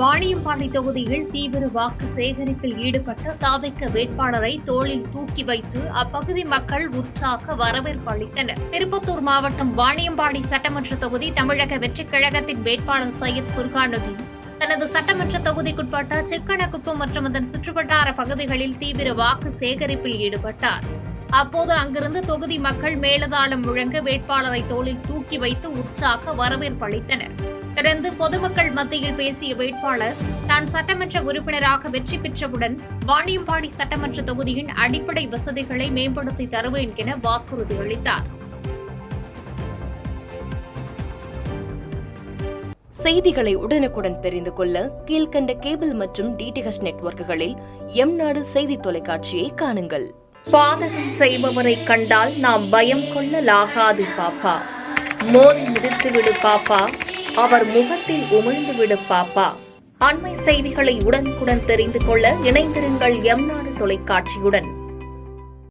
வாணியம்பாடி தொகுதியில் தீவிர வாக்கு சேகரிப்பில் ஈடுபட்ட தாவேக வேட்பாளரை தோளில் தூக்கி வைத்து அப்பகுதி மக்கள் உற்சாக வரவேற்பு அளித்தனர். திருப்பத்தூர் மாவட்டம் வாணியம்பாடி சட்டமன்ற தொகுதி தமிழக வெற்றிக் கழகத்தின் வேட்பாளர் சையத் புர்கானுதீன் தனது சட்டமன்ற தொகுதிக்குட்பட்ட சிக்கனகுப்பம் மற்றும் அதன் சுற்றுவட்டார பகுதிகளில் தீவிர வாக்கு சேகரிப்பில் ஈடுபட்டார். அப்போது அங்கிருந்து தொகுதி மக்கள் மேலதாளம் முழங்க வேட்பாளரை தோளில் தூக்கி வைத்து உற்சாக வரவேற்பு அளித்தனர். தொடர்ந்து பொதுமக்கள் மத்தியில் பேசிய வேட்பாளர் தான் சட்டமன்ற உறுப்பினராக வெற்றி பெற்றவுடன் வாணியம்பாடி சட்டமன்ற தொகுதியின் அடிப்படை வசதிகளை மேம்படுத்தி தருவேன் என வாக்குறுதி அளித்தார். செய்திகளை உடனுக்குடன் தெரிந்து கொள்ள கீழ்கண்ட கேபிள் மற்றும் டிடிஎச் நெட்வொர்க்குகளில் எம்நாடு செய்தி தொலைக்காட்சியை காணுங்கள். பாதகம் செய்பவரை கண்டால் நாம் பயம் கொள்ளலாகாது பாப்பா, மோதி மிதித்துவிடு பாப்பா, அவர் முகத்தில் உமிழ்ந்துவிடு பாப்பா. அண்மை செய்திகளை உடனுக்குடன் தெரிந்து கொள்ள இணைந்திருங்கள் எம்நாடு தொலைக்காட்சியுடன்.